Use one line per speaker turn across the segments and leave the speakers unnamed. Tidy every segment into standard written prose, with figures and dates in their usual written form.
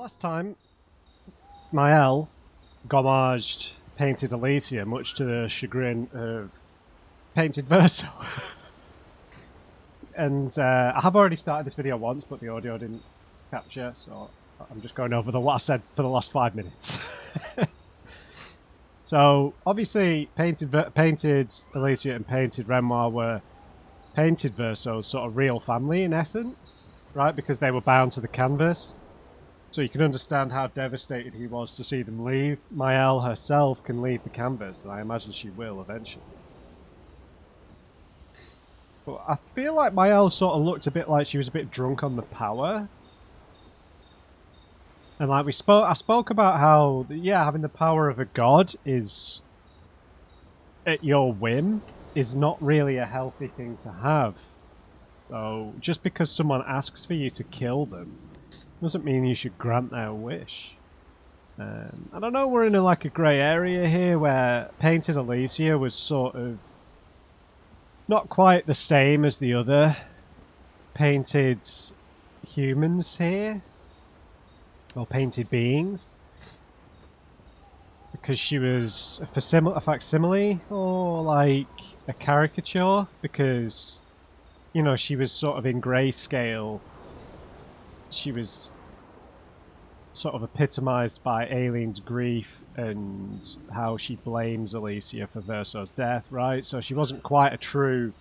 last time, Mael gommaged Painted Alicia, much to the chagrin of Painted Verso. And I have already started this video once, but the audio didn't capture, so I'm just going over what I said for the last 5 minutes. So, obviously, Painted Alicia and Painted Renoir were Painted Verso's sort of real family, in essence, right? Because they were bound to the canvas. So you can understand how devastated he was to see them leave. Mael herself can leave the canvas, and I imagine she will eventually. But I feel like Mael sort of looked a bit like she was a bit drunk on the power. And like I spoke about how, yeah, having the power of a god is at your whim is not really a healthy thing to have. So just because someone asks for you to kill them doesn't mean you should grant their wish. I don't know, we're in a grey area here where Painted Alicia was sort of not quite the same as the other painted humans here, or painted beings, because she was a facsimile or like a caricature, because, you know, she was sort of in grayscale. She was sort of epitomized by Aileen's grief and how she blames Alicia for Verso's death, right? So she wasn't quite a true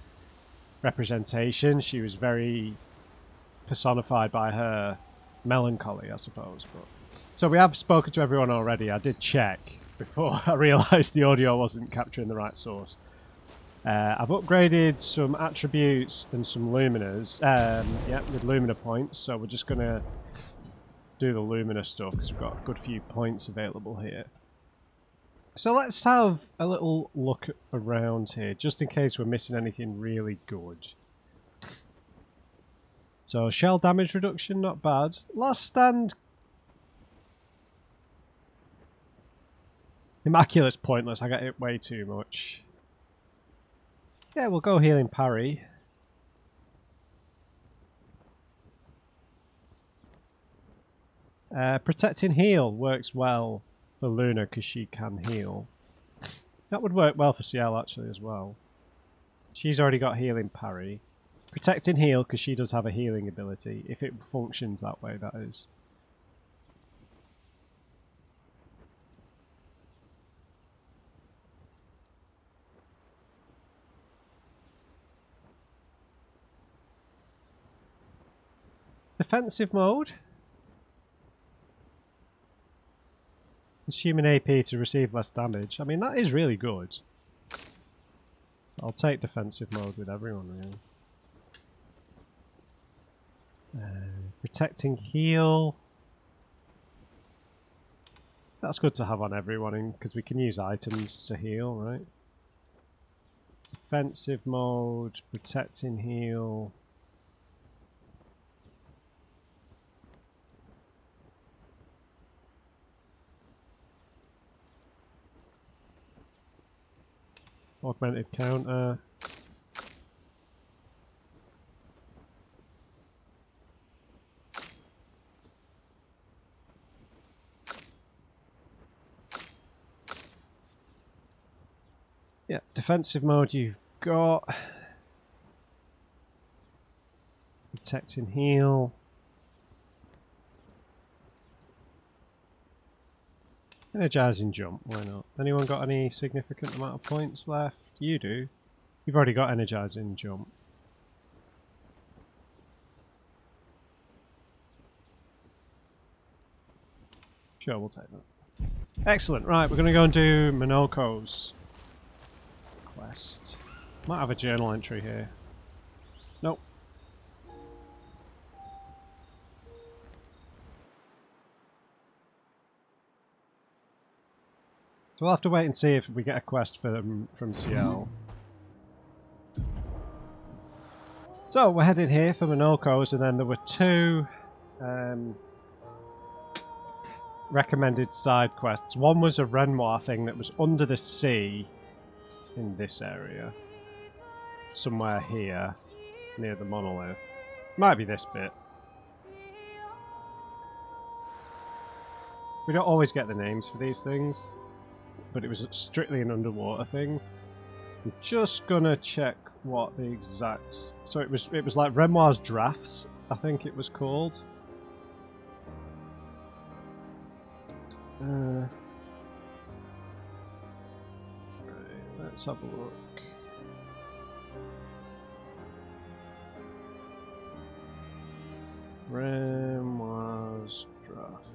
representation. She was very personified by her melancholy, I suppose. But so we have spoken to everyone already. I did check before I realised the audio wasn't capturing the right source. I've upgraded some attributes and some luminas, with lumina points, so we're just going to do the lumina stuff because we've got a good few points available here. So let's have a little look around here, just in case we're missing anything really good. So shell damage reduction, not bad. Last stand. Immaculate's pointless, I get it way too much. Yeah, we'll go healing parry. Protecting heal works well for Luna because she can heal. That would work well for Ciel actually as well. She's already got healing parry. Protecting heal because she does have a healing ability, if it functions that way, that is. Defensive mode. Consuming AP to receive less damage. I mean, that is really good. I'll take defensive mode with everyone, really. Protecting heal. That's good to have on everyone, because we can use items to heal, right? Defensive mode, protecting heal. Augmented counter. Yeah, defensive mode you've got. Protect and heal. Energizing jump, why not? Anyone got any significant amount of points left? You do. You've already got energizing jump. Sure, we'll take that. Excellent, right, we're going to go and do Minoko's quest. Might have a journal entry here. Nope. So we'll have to wait and see if we get a quest from Ciel. So we're headed here for Minoko's, and then there were two recommended side quests. One was a Renoir thing that was under the sea in this area. Somewhere here, near the monolith. Might be this bit. We don't always get the names for these things, but it was strictly an underwater thing. I'm just gonna check what the exact... So it was like Renoir's Drafts, I think it was called. Right, let's have a look. Renoir's Draft.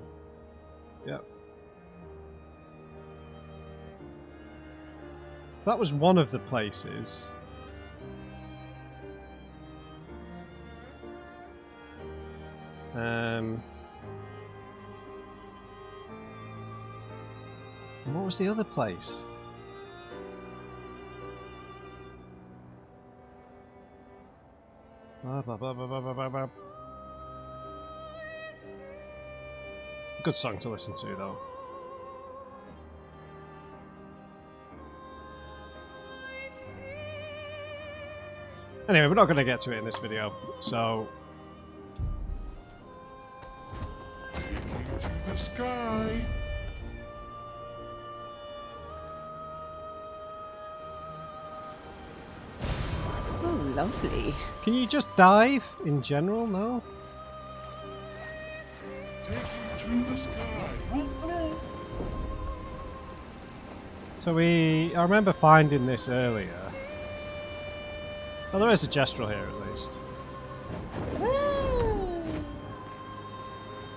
Yep. That was one of the places. What was the other place? Blah, blah, blah, blah, blah, blah, blah. Good song to listen to, though. Anyway, we're not going to get to it in this video, so...
To the sky.
Oh, lovely.
Can you just dive in general? No?
Take you to the sky.
So I remember finding this earlier. Oh, there is a gestural here at least.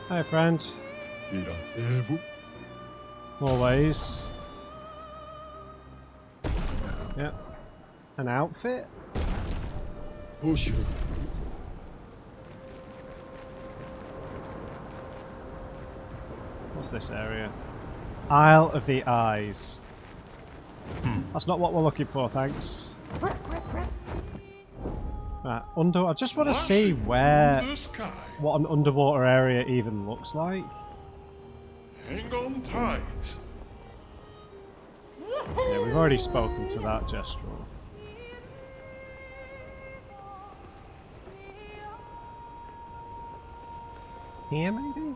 Hi, friend.
Iracez-vous.
Always. Yep. An outfit?
Bonjour.
What's this area? Isle of the Eyes. That's not what we're looking for, thanks. Right, I just want to see where...
The sky.
what an underwater area even looks like.
Hang on tight.
Yeah, we've already spoken to that gestural. Here, maybe?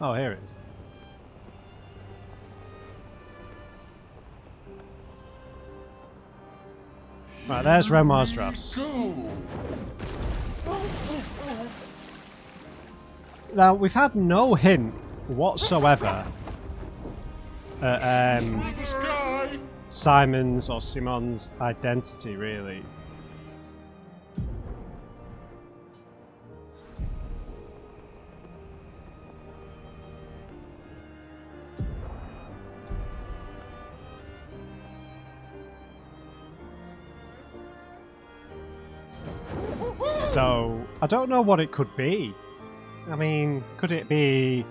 Oh, here it is. Right, there's Renoir's Drafts.
Go.
Now, we've had no hint whatsoever at
To the sky.
Simon's or Simon's identity, really. So, I don't know what it could be. I mean, could it be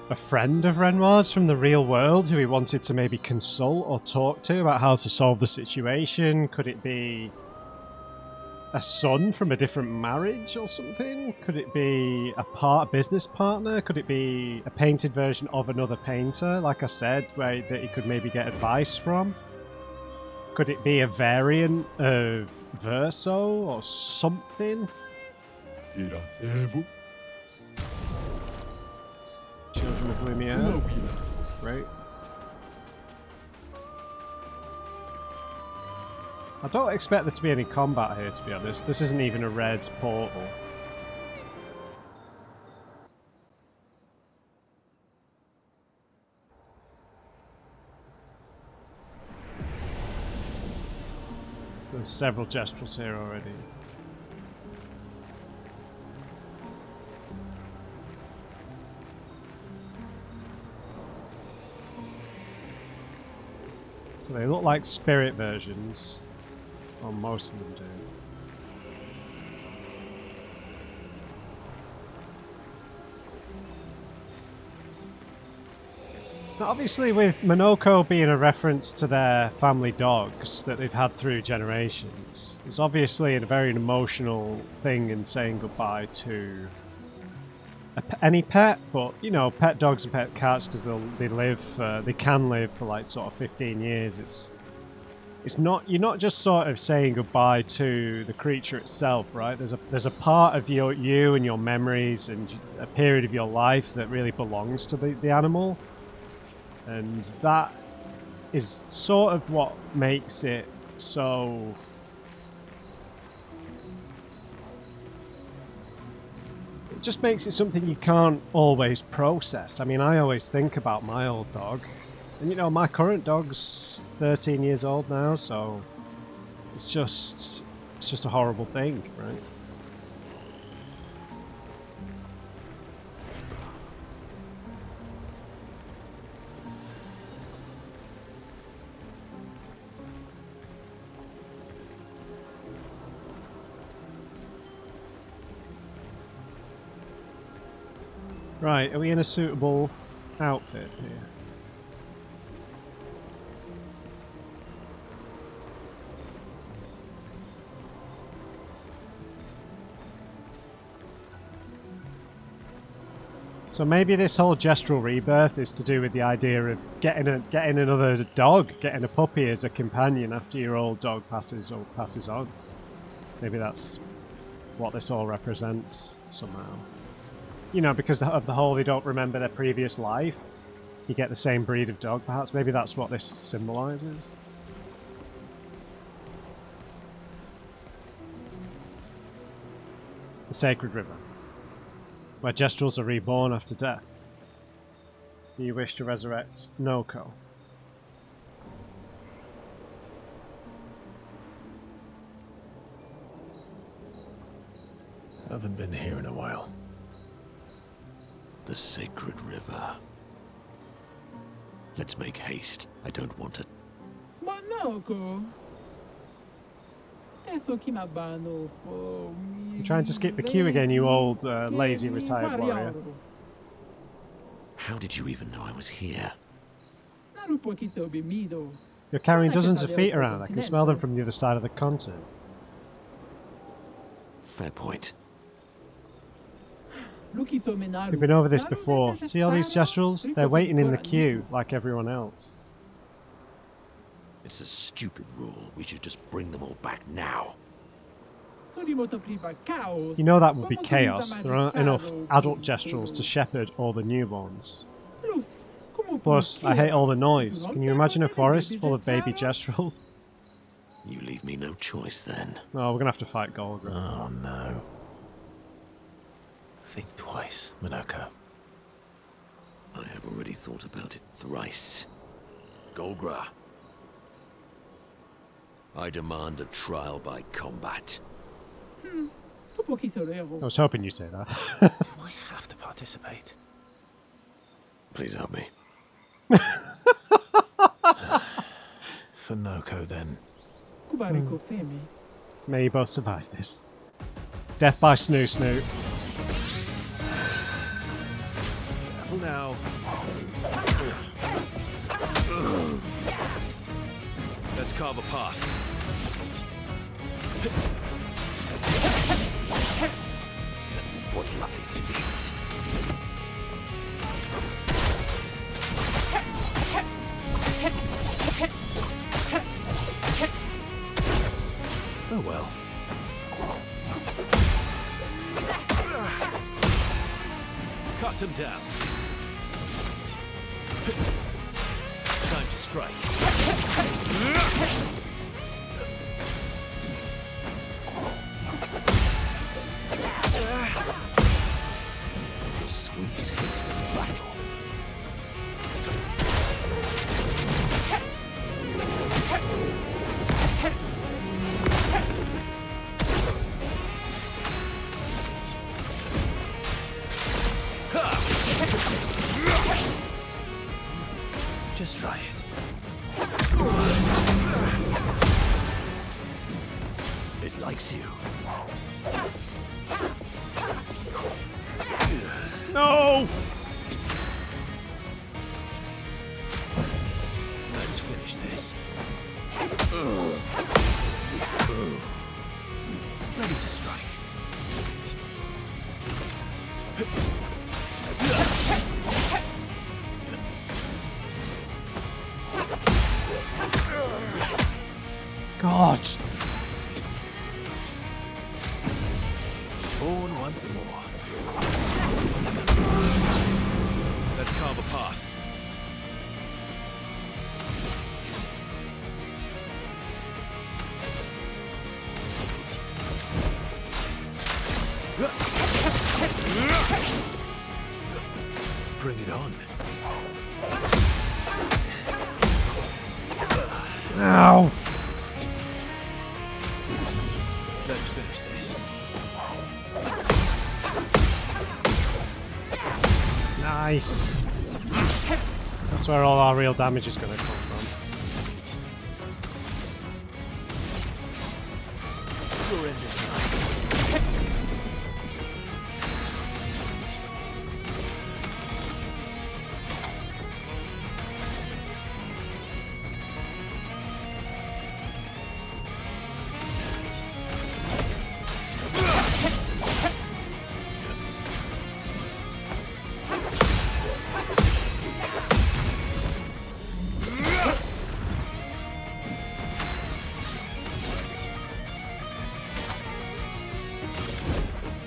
a friend of Renoir's from the real world who he wanted to maybe consult or talk to about how to solve the situation? Could it be a son from a different marriage or something? Could it be a business partner? Could it be a painted version of another painter, like I said, that he could maybe get advice from? Could it be a variant of Verso or something?
Iracez-vous.
Children of Lumiere.
Hello,
Right. I don't expect there to be any combat here, to be honest. This isn't even a red portal. There's several gestrals here already. So they look like spirit versions. Well, most of them do. Now, obviously, with Monoko being a reference to their family dogs that they've had through generations, there's obviously a very emotional thing in saying goodbye to any pet, but you know, pet dogs and pet cats, because they can live for like sort of 15 years. it's not, you're not just sort of saying goodbye to the creature itself, right? There's a part of you and your memories and a period of your life that really belongs to the animal, and that is sort of what makes it so. It just makes it something you can't always process. I mean, I always think about my old dog, and you know, my current dog's 13 years old now, so it's just a horrible thing, right? Right, are we in a suitable outfit here? So maybe this whole gestural rebirth is to do with the idea of getting another dog, getting a puppy as a companion after your old dog passes on. Maybe that's what this all represents somehow. You know, because of the whole they don't remember their previous life. You get the same breed of dog, perhaps. Maybe that's what this symbolises. The Sacred River, where gestrels are reborn after death. You wish to resurrect Noko.
Haven't been here in a while. The Sacred River. Let's make haste. I don't want it.
You're trying to skip the queue again, you old, lazy retired warrior.
How did you even know I was here?
You're carrying dozens of feet around. I can smell them from the other side of the continent.
Fair point.
We've been over this before. See all these gestrels? They're waiting in the queue, like everyone else.
It's a stupid rule. We should just bring them all back now.
You know that would be chaos. There aren't enough adult gestrels to shepherd all the newborns. Plus, I hate all the noise. Can you imagine a forest full of baby gestrels?
You leave me no choice then.
Oh, we're gonna have to fight Golgra.
Oh no. Think twice, Minako. I have already thought about it thrice. Golgra. I demand a trial by combat.
I was hoping you'd say that.
Do I have to participate? Please help me. For Noko, then.
May you both survive this. Death by Snoo Snoot.
Careful now. Let's carve a path. What lovely feet. Oh well. Cut him down. Time to strike. Sweet taste of battle. Just try it. It likes you.
No!
Let's finish this. Ready to strike. Born once more. Let's carve a path. Bring it on.
Ow!
Let's finish this.
Nice. That's where all our real damage is going to come from.
You're in this now.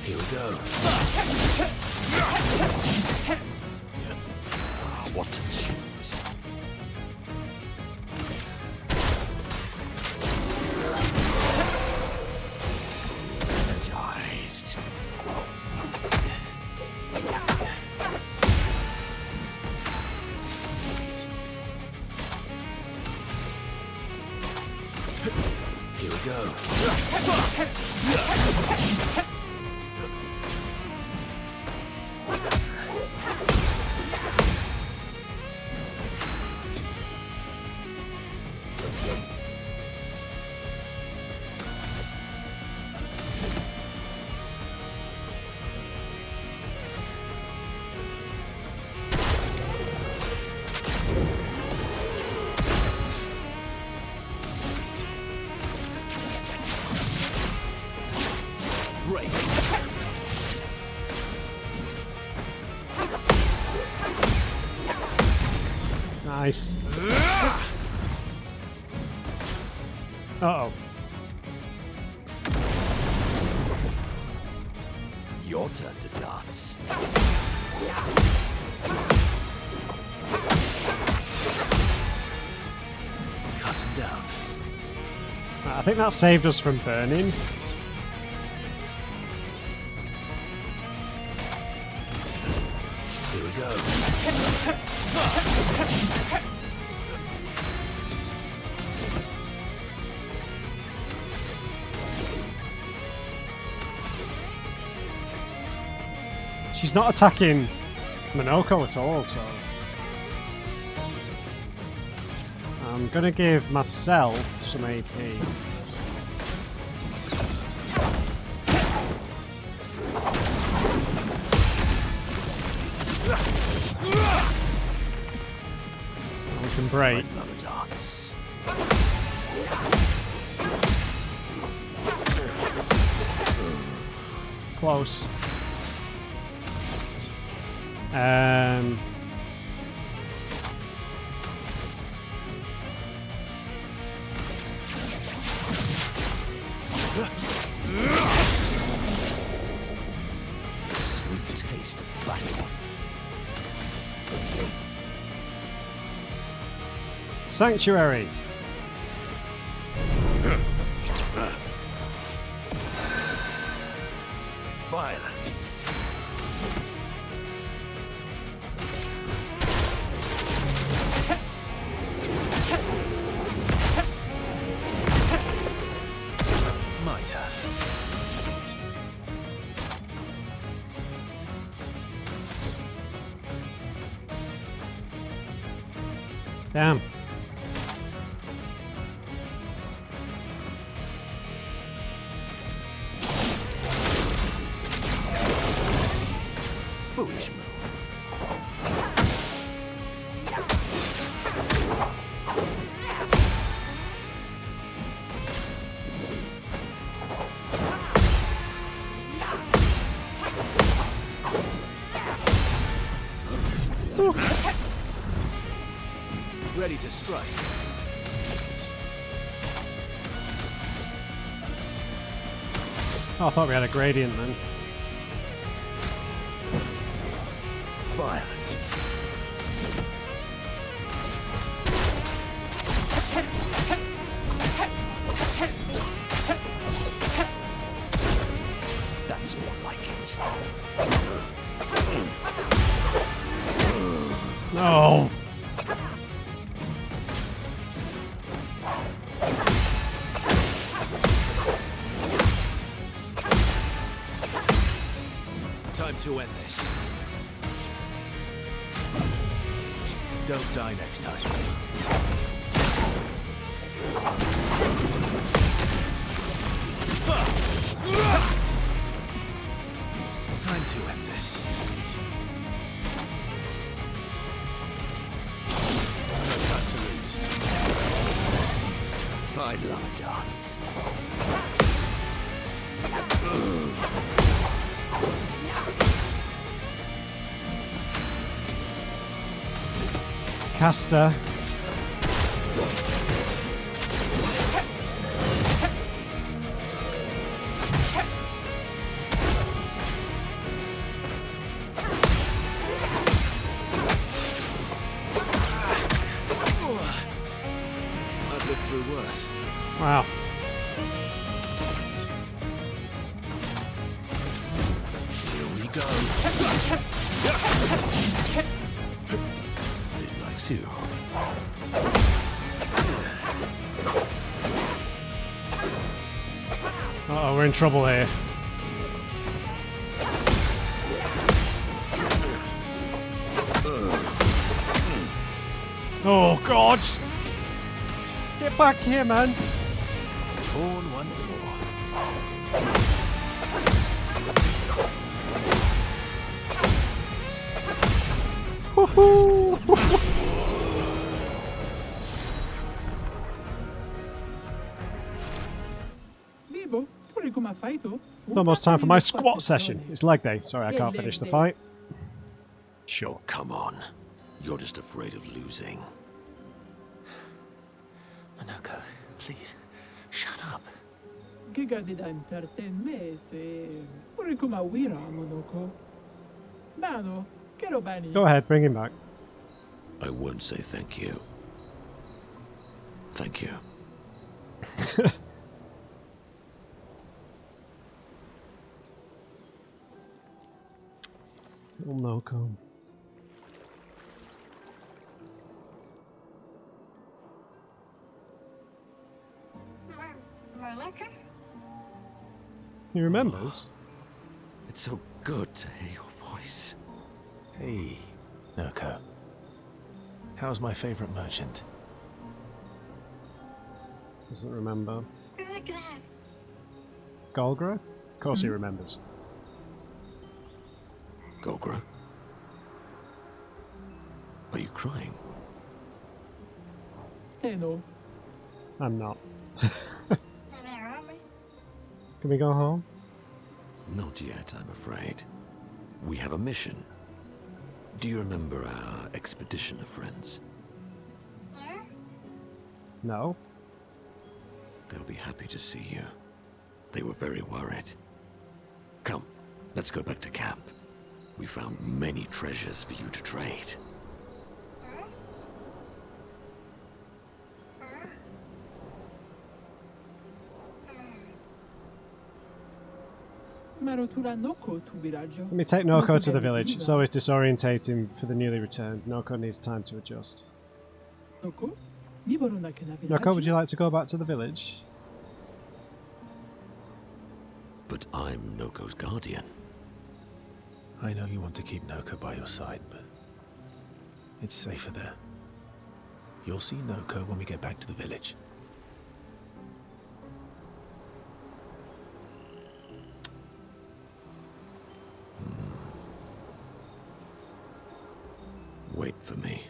Here we go. What to choose? Energized. Here we go. Break.
Nice. Uh-oh.
Your turn to dance. Cut him down.
Right, I think that saved us from burning.
Here we go.
She's not attacking Monoko at all, so... I'm gonna give myself some AP. We can break.
I'd love a dance.
Close.
Sweet taste of battle.
Sanctuary.
Violence. My turn.
Damn.
Foolish move. Ready to strike.
Oh, I thought we had a gradient then.
violence. That's more like it.
No.
Time to end this. Don't die next time. Time to end this. No time to lose. I love a dance.
Caster.
I've lived through worse.
Wow.
Here we go. It likes you.
Uh-oh, we're in trouble here. Oh, God! Get back here, man!
Born once more.
Woohoo! Almost time for my squat session. It's leg day. Sorry, I can't finish the fight. Sure.
Come on. You're just afraid of losing. Manoko, please, shut up.
Go ahead, bring him back.
I won't say thank you. Thank you.
Oh no, come. He remembers.
It's so good to hear your voice. Hey, Noko. How's my favorite merchant?
Doesn't remember. Golgra? Of course he remembers.
Gogra? Are you crying?
I'm not. Can we go home?
Not yet, I'm afraid. We have a mission. Do you remember our expeditioner friends?
No.
They'll be happy to see you. They were very worried. Come, let's go back to camp. We found many treasures for you to trade.
Let me take Noko to the village. It's always disorientating for the newly returned. Noko needs time to adjust. Noko, would you like to go back to the village?
But I'm Noko's guardian. I know you want to keep Noko by your side, but it's safer there. You'll see Noko when we get back to the village. Wait for me.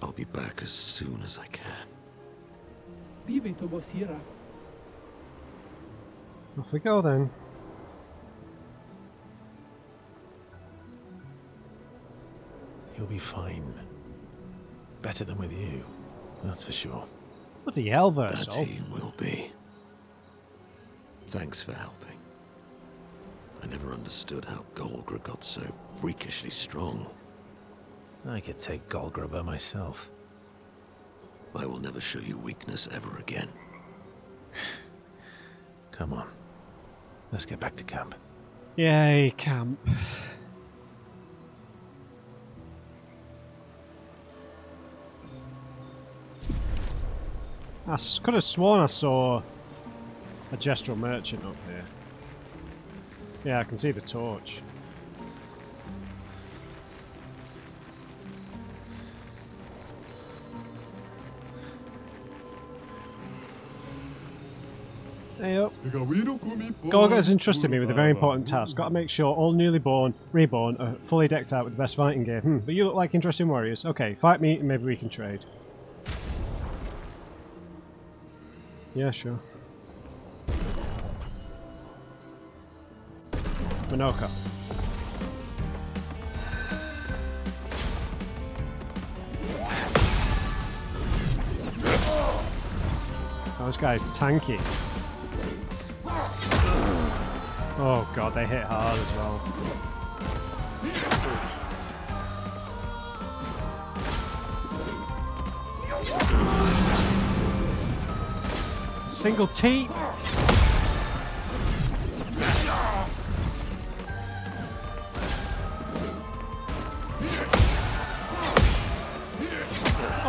I'll be back as soon as I can.
Off we go then.
He'll be fine. Better than with you, that's for sure.
Bloody hell, Verso.
That he will be. Thanks for helping.
I never understood how Golgra got so freakishly strong.
I could take Golgra by myself.
I will never show you weakness ever again.
Come on. Let's get back to camp.
Yay, camp. I could have sworn I saw a gestural merchant up here. Yeah, I can see the torch. Hey up. Golga has entrusted me with a very important task. Got to make sure all newly reborn are fully decked out with the best fighting gear. But you look like interesting warriors. Okay, fight me and maybe we can trade. Yeah, sure. Minoka. Oh, this guy's tanky. Oh god, they hit hard as well. Single T.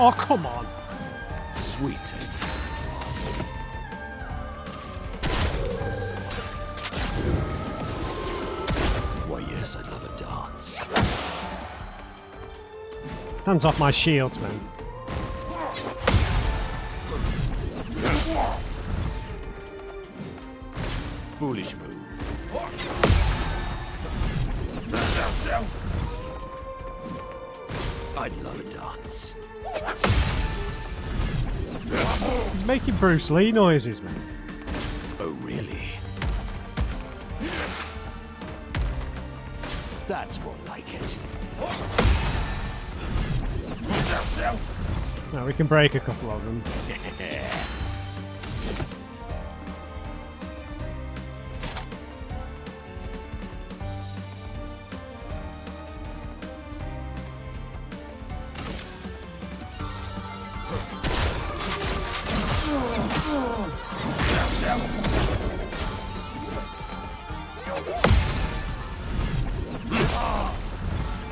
Oh, come on.
Sweet taste. Why, yes, I'd love a dance.
Hands off my shield, man.
Foolish move. I'd love a dance.
He's making Bruce Lee noises, man.
Oh, really? That's more like it.
No, we can break a couple of them.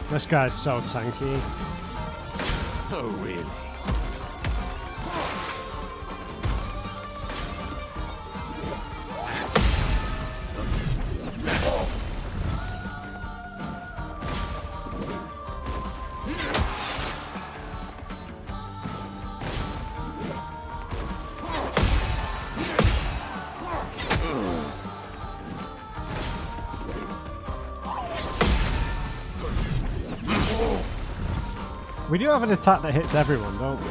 This guy's so tanky.
Oh, really?
We do have an attack that hits everyone, don't we?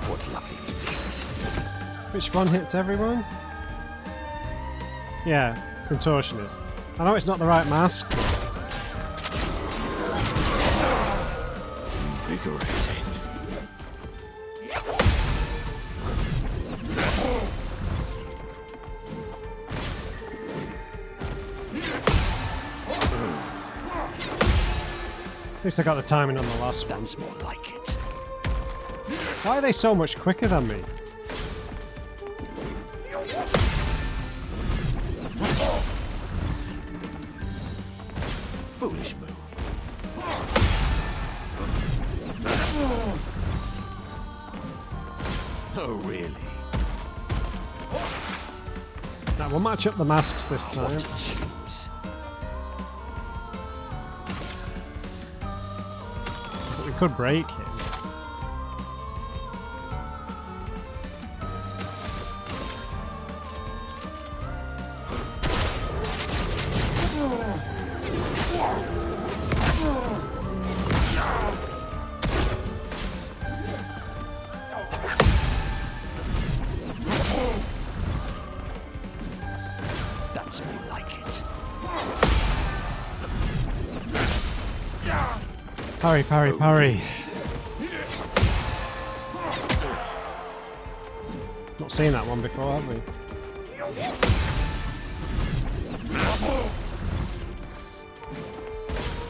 What lovely feet.
Which one hits everyone? Yeah, Contortionist. I know it's not the right mask.
Invigorating.
At least I got the timing on the last one.
That's more like it.
Why are they so much quicker than me?
Foolish move. Oh, really?
Now we'll match up the masks this
What
time.
to choose?
But we could break him.
That's more like it.
Parry, parry, parry. Not seen that one before, have we?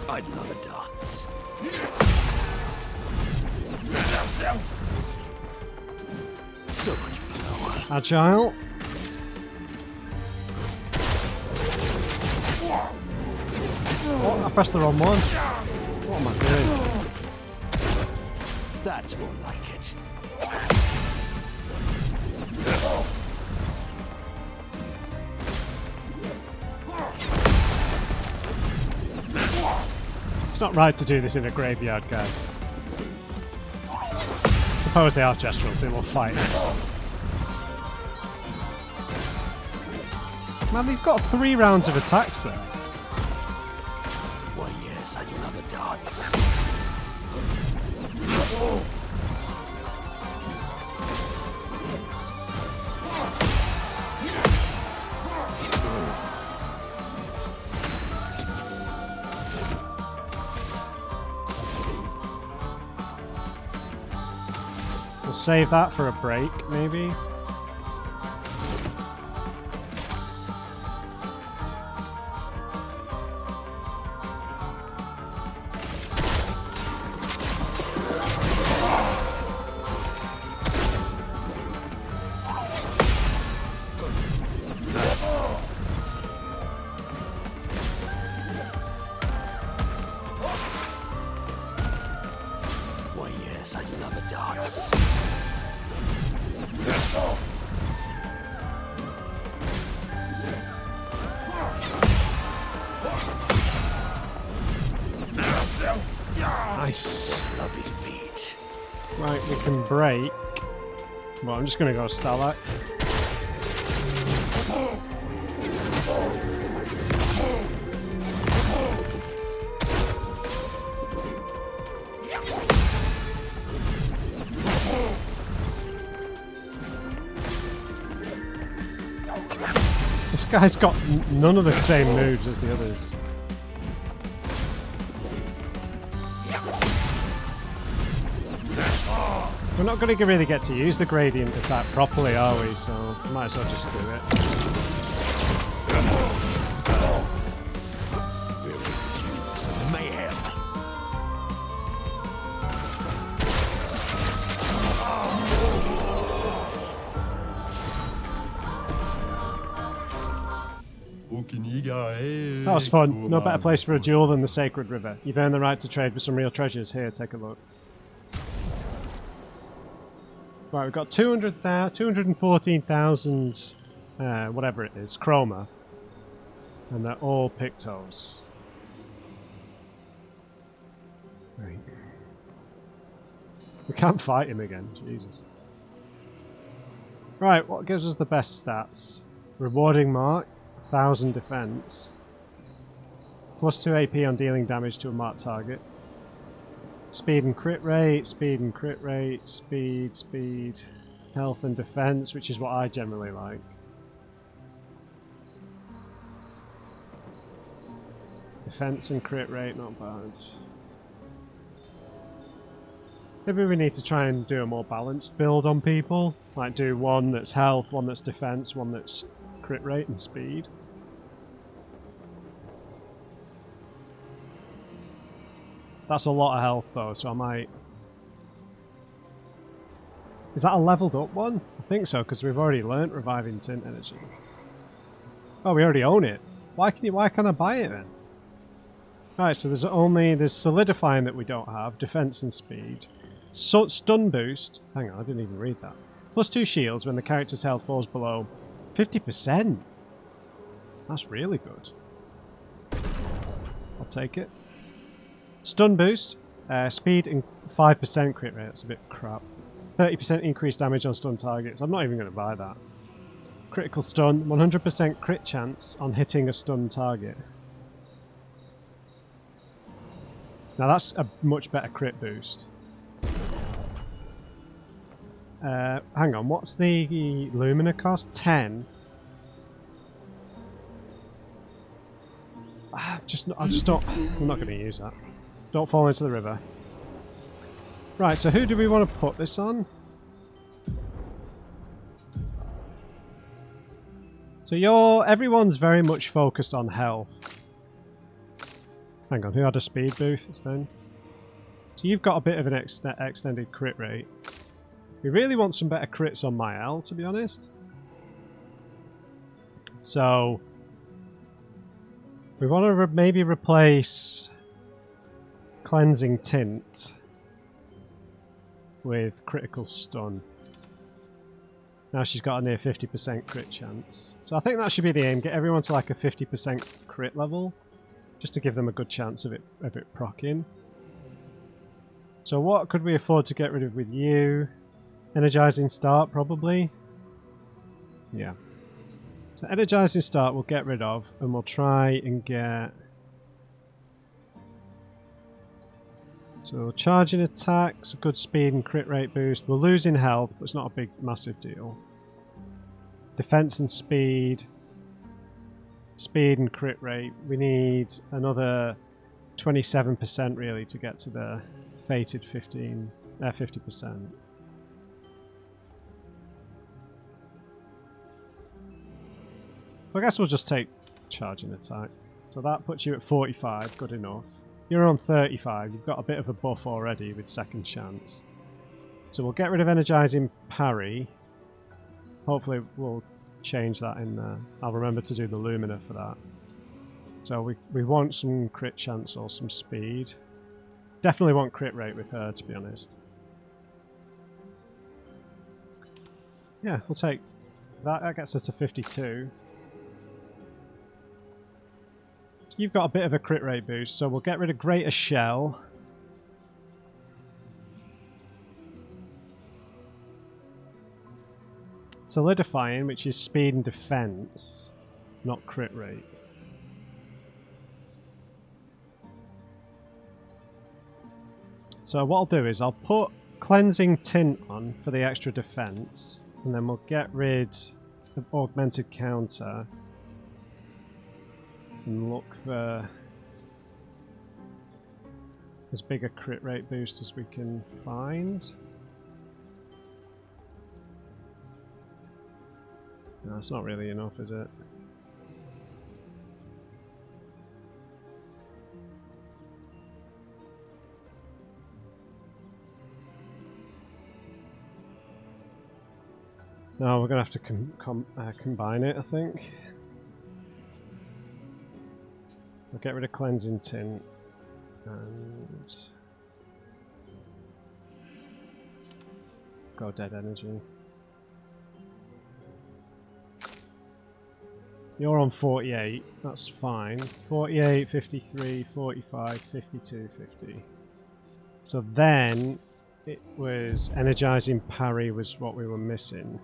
I'd love a dance. So much power.
Agile. Oh, I pressed the wrong one. What am I doing?
That's more like it.
It's not right to do this in a graveyard, guys. Suppose they are gestural, they will fight. Man, he's got 3 rounds of attacks there.
Why, yes, I'd love a dance.
We'll save that for a break, maybe.
Why, yes, I'd love a dance.
Nice.
Lovely feet.
Right, we can break. Well, I'm just going to go Starlight. This guy's got none of the same moves as the others. We're not going to really get to use the gradient attack properly, are we? So might as well just do it.
We're some mayhem.
That was fun. No better place for a duel than the Sacred River. You've earned the right to trade for some real treasures. Here, take a look. Right, we've got 214,000, whatever it is, chroma. And they're all pictos. Right. We can't fight him again, Jesus. Right, what gives us the best stats? Rewarding mark, 1000 defense. Plus 2 AP on dealing damage to a marked target. Speed and crit rate, speed and crit rate, speed, health and defense, which is what I generally like. Defense and crit rate, not bad. Maybe we need to try and do a more balanced build on people. Like do one that's health, one that's defense, one that's crit rate and speed. That's a lot of health though, so I might... Is that a leveled up one? I think so, because we've already learnt reviving tint energy. Oh, we already own it. Why can't I buy it then? Right, so there's solidifying that we don't have, defense and speed. So, stun boost. Hang on, I didn't even read that. Plus 2 shields when the character's health falls below 50%. That's really good. I'll take it. Stun boost, speed and 5% crit rate. That's a bit crap. 30% increased damage on stun targets. I'm not even going to buy that. Critical stun, 100% crit chance on hitting a stun target. Now that's a much better crit boost. Hang on, what's the Lumina cost? 10. I'm not going to use that. Don't fall into the river. Right, so who do we want to put this on? So everyone's very much focused on health. Hang on, who had a speed boost then? So you've got a bit of an extended crit rate. We really want some better crits on my L, to be honest. So we want to maybe replace Cleansing Tint with Critical Stun. Now she's got a near 50% crit chance. So I think that should be the aim, get everyone to like a 50% crit level, just to give them a good chance of it proccing. So what could we afford to get rid of with you? Energizing Start, probably? Yeah. So Energizing Start we'll get rid of, and we'll try and get... So charging attacks, a good speed and crit rate boost. We're losing health, but it's not a big, massive deal. Defense and speed. Speed and crit rate. We need another 27% really to get to the fated 50%. I guess we'll just take charging attack. So that puts you at 45, good enough. You're on 35, you've got a bit of a buff already with second chance. So we'll get rid of energizing parry. Hopefully we'll change that in there. I'll remember to do the Lumina for that. So we want some crit chance or some speed. Definitely want crit rate with her, to be honest. Yeah, we'll take that. That gets us to 52. You've got a bit of a crit rate boost, so we'll get rid of Greater Shell. Solidifying, which is speed and defense, not crit rate. So what I'll do is I'll put Cleansing Tint on for the extra defense, and then we'll get rid of Augmented Counter and look for as big a crit rate boost as we can find. No, it's not really enough, is it? No, we're going to have to combine it, I think. We'll get rid of Cleansing Tint and go Dead Energy. You're on 48, that's fine. 48, 53, 45, 52, 50. So then it was Energizing Parry was what we were missing.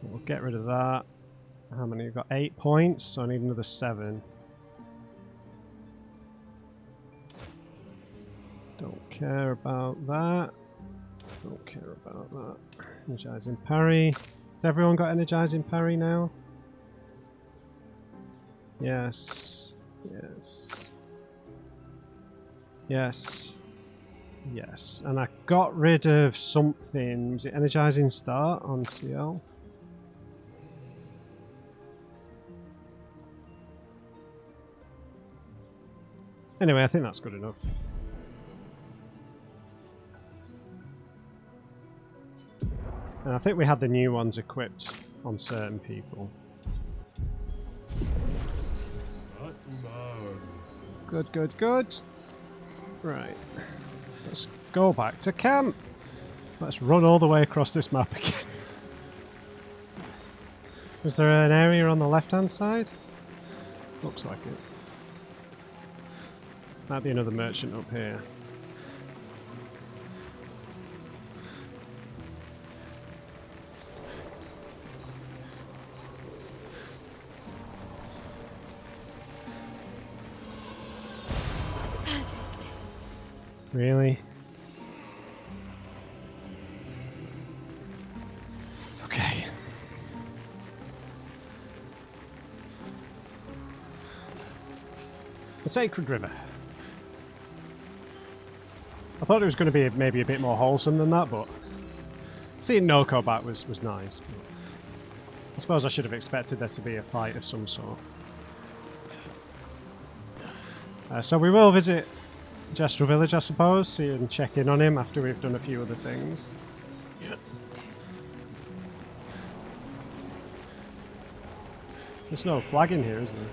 We'll get rid of that. How many? We've got 8 points, so I need another 7. Don't care about that. Don't care about that. Energizing Parry. Has everyone got Energizing Parry now? Yes. Yes. Yes. Yes. And I got rid of something. Was it Energizing Start on CL? Anyway, I think that's good enough. And I think we had the new ones equipped on certain people. Good, good, good. Right. Let's go back to camp. Let's run all the way across this map again. Was there an area on the left-hand side? Looks like it. Might be another merchant up here.
Perfect.
Really? Okay. The Sacred River. I thought it was going to be maybe a bit more wholesome than that, but seeing Noko back was nice. I suppose I should have expected there to be a fight of some sort. So we will visit Jester Village, I suppose, see and check in on him after we've done a few other things.
Yeah.
There's no flag in here, is there?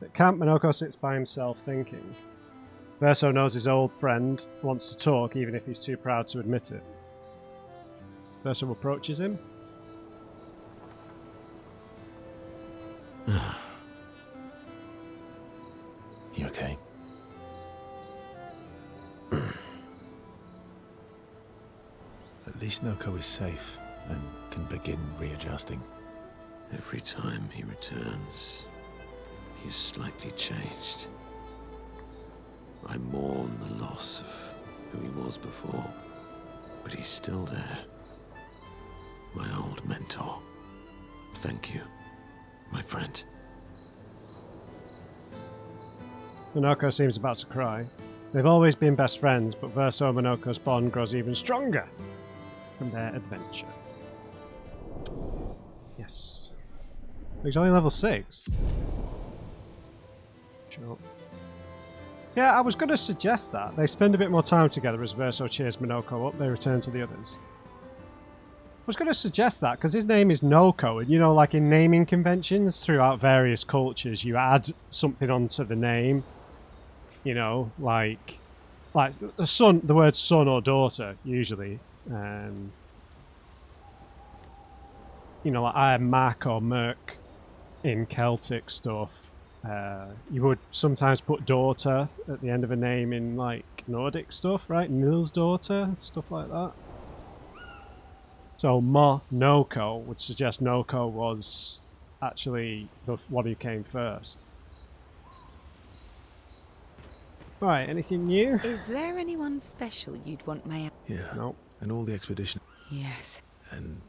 At camp, Minoko sits by himself thinking. Verso knows his old friend wants to talk even if he's too proud to admit it. Verso approaches him.
You okay? At least Noko is safe and can begin readjusting.
Every time he returns, he's slightly changed. I mourn the loss of who he was before, but he's still there. My old mentor. Thank you, my friend.
Minoko seems about to cry. They've always been best friends, but Verso and Minoko's bond grows even stronger from their adventure. Yes. He's only level 6. Sure. Yeah, I was going to suggest that. They spend a bit more time together as Verso cheers Minoko up, they return to the others. I was going to suggest that because his name is Noko, and you know, like in naming conventions throughout various cultures, you add something onto the name. You know, like the son, the word son or daughter, usually. You know, like I am Mac or Merc in Celtic stuff. You would sometimes put daughter at the end of a name in like Nordic stuff, right? Nils daughter, stuff like that. So Noko would suggest Noko was actually the one who came first. Right, anything new?
Is there anyone special you'd want my...
Yeah.
Nope.
And all the expedition.
Yes.
And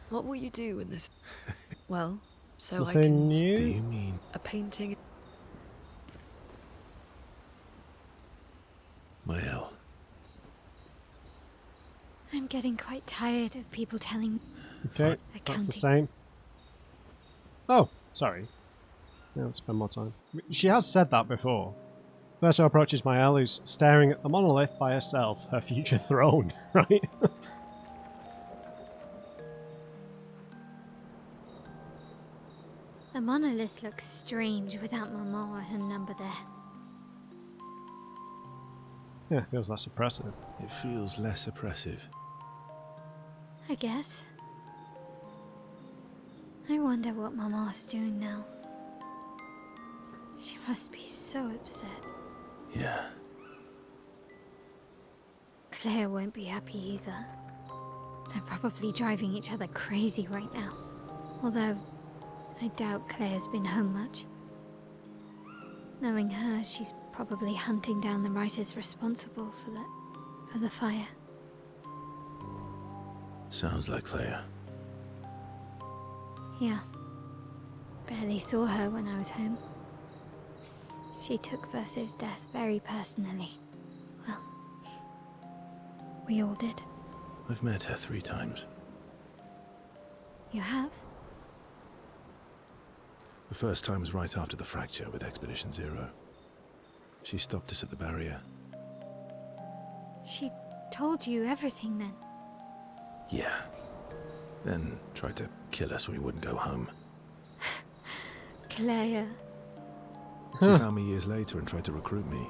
What will you do in this? Well, so I
Nothing
can...
new?
do you mean
A painting...
Mael?
I'm getting quite tired of people telling me.
Okay, that's the
Accounting.
same. Oh, sorry. Yeah, let's spend more time. She has said that before. Verso approaches Mael, who's staring at the monolith by herself, her future throne, right?
The monolith looks strange without Mama or her number there.
Yeah, feels less oppressive.
It feels less oppressive.
I guess. I wonder what Mama's doing now. She must be so upset.
Yeah.
Claire won't be happy either. They're probably driving each other crazy right now. Although, I doubt Claire's been home much. Knowing her, she's probably hunting down the writers responsible for the fire.
Sounds like Claire.
Yeah. Barely saw her when I was home. She took Verso's death very personally. Well, we all did.
I've met her 3 times.
You have?
The first time was right after the fracture with Expedition Zero. She stopped us at the barrier.
She told you everything then?
Yeah. Then tried to kill us when we wouldn't go home.
Claire.
She found me years later and tried to recruit me.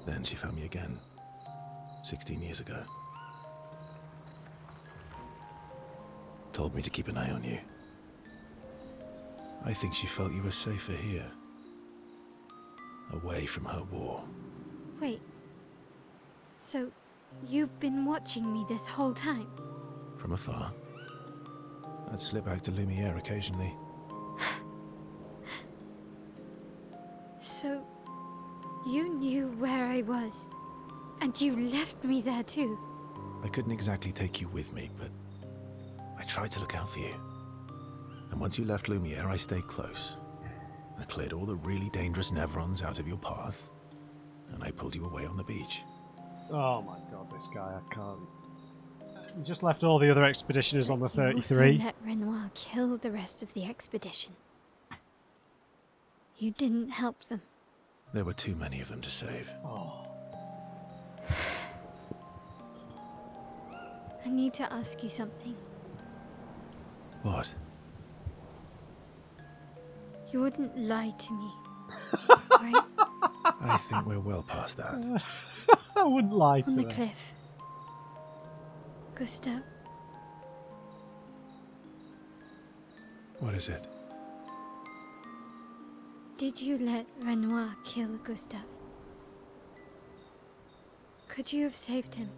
Then she found me again. 16 years ago. Told me to keep an eye on you. I think she felt you were safer here. Away from her war.
Wait. So, you've been watching me this whole time?
From afar. I'd slip back to Lumiere occasionally.
So, You knew where I was, and you left me there too.
I couldn't exactly take you with me, but I tried to look out for you. And once you left Lumiere, I stayed close. I cleared all the really dangerous Nevrons out of your path, and I pulled you away on the beach.
Oh my god, this guy, I can't. You just left all the other expeditioners on the
You also
33.
let Renoir kill the rest of the expedition. You didn't help them.
There were too many of them to save.
Oh.
I need to ask you something.
What?
You wouldn't lie to me, right?
I think we're well past that.
I wouldn't lie to
On the
her.
cliff. Gustav,
What is it?
did you let Renoir kill Gustav? Could you have saved him?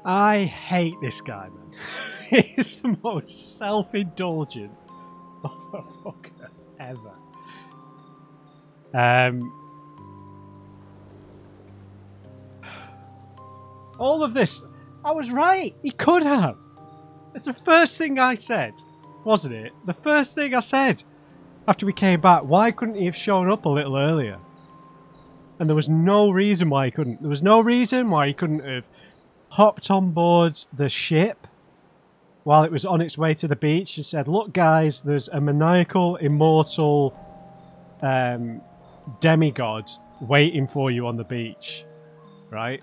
I hate this guy, man. He's the most self-indulgent motherfucker ever. All of this, I was right. He could have. It's the first thing I said, wasn't it? The first thing I said after we came back. Why couldn't he have shown up a little earlier? And there was no reason why he couldn't. There was no reason why he couldn't have hopped on board the ship while it was on its way to the beach and said, look guys, there's a maniacal, immortal demigod waiting for you on the beach. Right?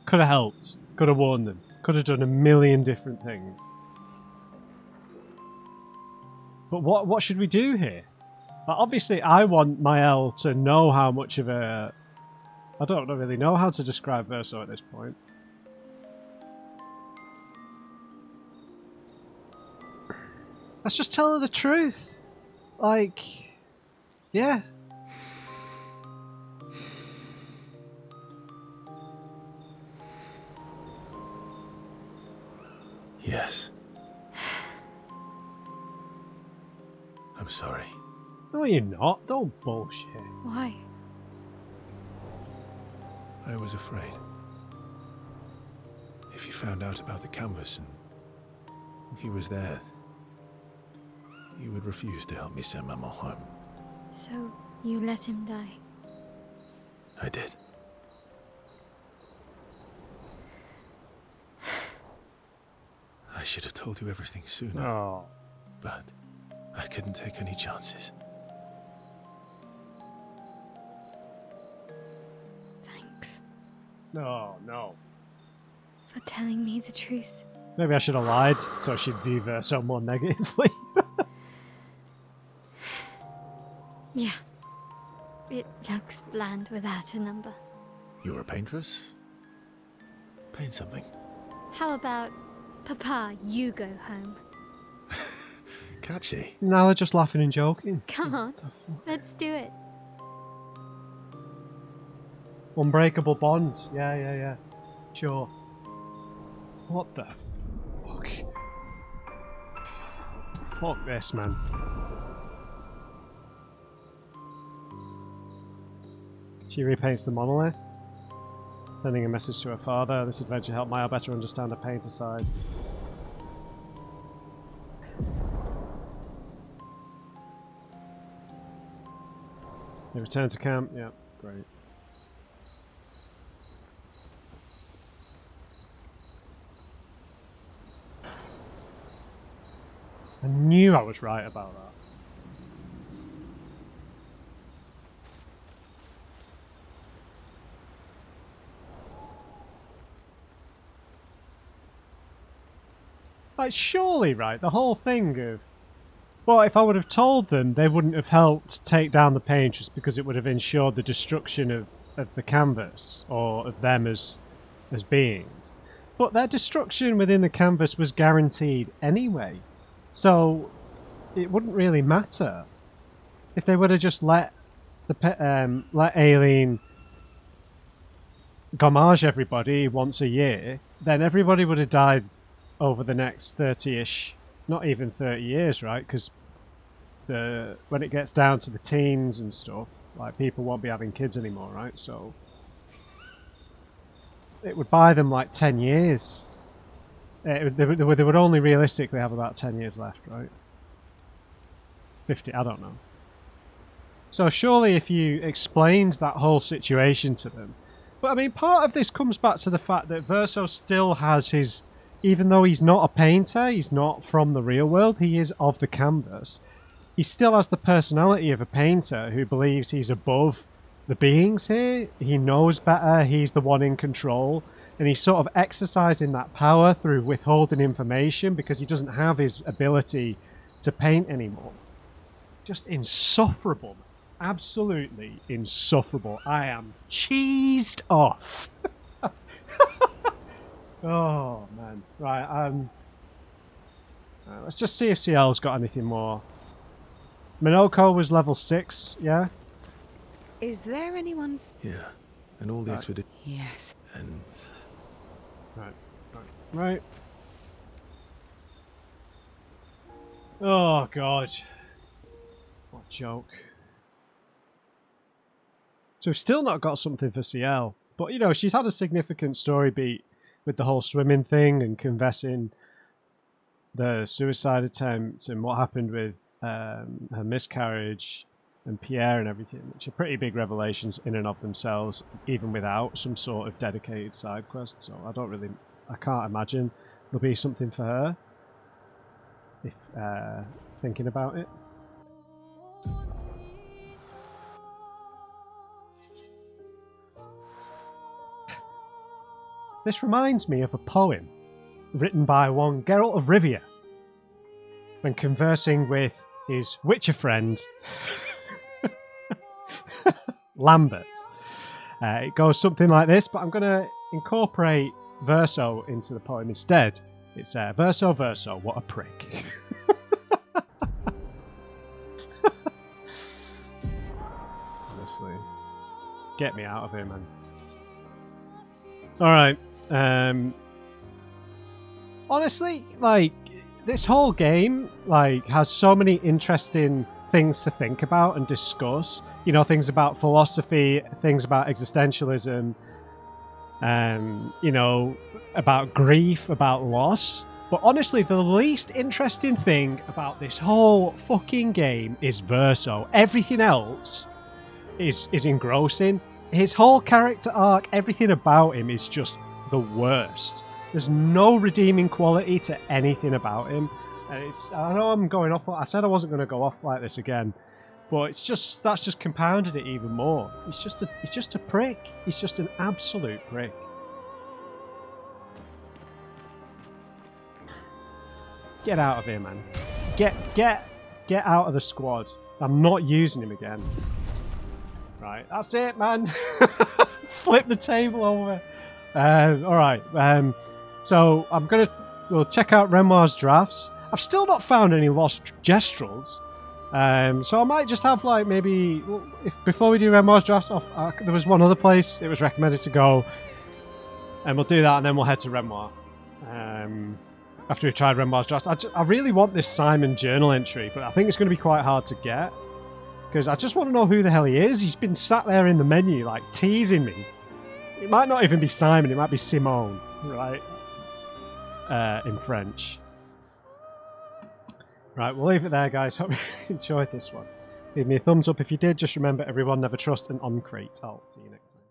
Could have helped. Could have warned them. Could have done a million different things. But what should we do here? Well, obviously I want Mael to know how much of a... I don't really know how to describe Verso at this point. Let's just tell her the truth. Like, yeah.
Yes. I'm sorry.
No, you're not. Don't bullshit.
Why?
I was afraid. If you found out about the canvas and he was there, you would refuse to help me send Maman home.
So you let him die?
I did. I should have told you everything sooner,
Oh.
but I couldn't take any chances.
Thanks
No, no.
for telling me the truth.
Maybe I should have lied so she'd view Verso more negatively.
Yeah. It looks bland without a number.
You're a paintress? Paint something.
How about, Papa, you go home?
Catchy.
Now they're just laughing and joking.
Come on, let's do it.
Unbreakable bond. Yeah. Sure. What the fuck? Fuck this, man. She repaints the monolith, sending a message to her father. This adventure helped Maya better understand the painter side. They return to camp. Yep, great. I knew I was right about that. Like, surely, right, the whole thing of... Well, if I would have told them, they wouldn't have helped take down the Paintress because it would have ensured the destruction of the canvas, or of them as beings. But their destruction within the canvas was guaranteed anyway. So, it wouldn't really matter. If they would have just let Aileen gommage everybody once a year, then everybody would have died over the next 30-ish not even 30 years, right? Because when it gets down to the teens and stuff, like people won't be having kids anymore, right? So it would buy them like 10 years. They would only realistically have about 10 years left, right? 50, I don't know. So surely if you explained that whole situation to them... But I mean, part of this comes back to the fact that Verso still has his... Even though he's not a painter, he's not from the real world, he is of the canvas. He still has the personality of a painter who believes he's above the beings here. He knows better, he's the one in control. And he's sort of exercising that power through withholding information because he doesn't have his ability to paint anymore. Just insufferable. Absolutely insufferable. I am cheesed off. Oh, man. Right, let's just see if CL's got anything more. Minoko was level 6, yeah?
Is there anyone...
Yeah, and all the expedition.
Yes.
And...
Right. Oh, God. What a joke. So we've still not got something for CL. But, you know, she's had a significant story beat with the whole swimming thing and confessing the suicide attempt and what happened with her miscarriage and Pierre and everything, which are pretty big revelations in and of themselves, even without some sort of dedicated side quest. So I can't imagine there'll be something for her, if thinking about it. This reminds me of a poem written by one Geralt of Rivia when conversing with his Witcher friend Lambert. It goes something like this, but I'm going to incorporate Verso into the poem instead. It's Verso, Verso, what a prick. Honestly. Get me out of here, man. Alright. Honestly, like, this whole game, like, has so many interesting things to think about and discuss. You know, things about philosophy, things about existentialism, you know, about grief, about loss. But honestly, the least interesting thing about this whole fucking game is Verso. Everything else is engrossing. His whole character arc, everything about him is just the worst. There's no redeeming quality to anything about him. And I know I'm going off. I said I wasn't going to go off like this again, but that's just compounded it even more. He's just a prick. He's just an absolute prick. Get out of here, man. Get out of the squad. I'm not using him again. Right, that's it, man. Flip the table over. Alright, so we'll check out Renoir's drafts. I've still not found any lost gestrels. So I might just have, like, maybe, before we do Renoir's drafts, there was one other place it was recommended to go. And we'll do that, and then we'll head to Renoir. After we've tried Renoir's drafts. I really want this Simon journal entry, but I think it's going to be quite hard to get. Because I just want to know who the hell he is. He's been sat there in the menu, like, teasing me. It might not even be Simon, it might be Simone, right? In French. Right, we'll leave it there, guys. Hope you enjoyed this one. Leave me a thumbs up if you did. Just remember, everyone, never trust an on-crate. I'll see you next time.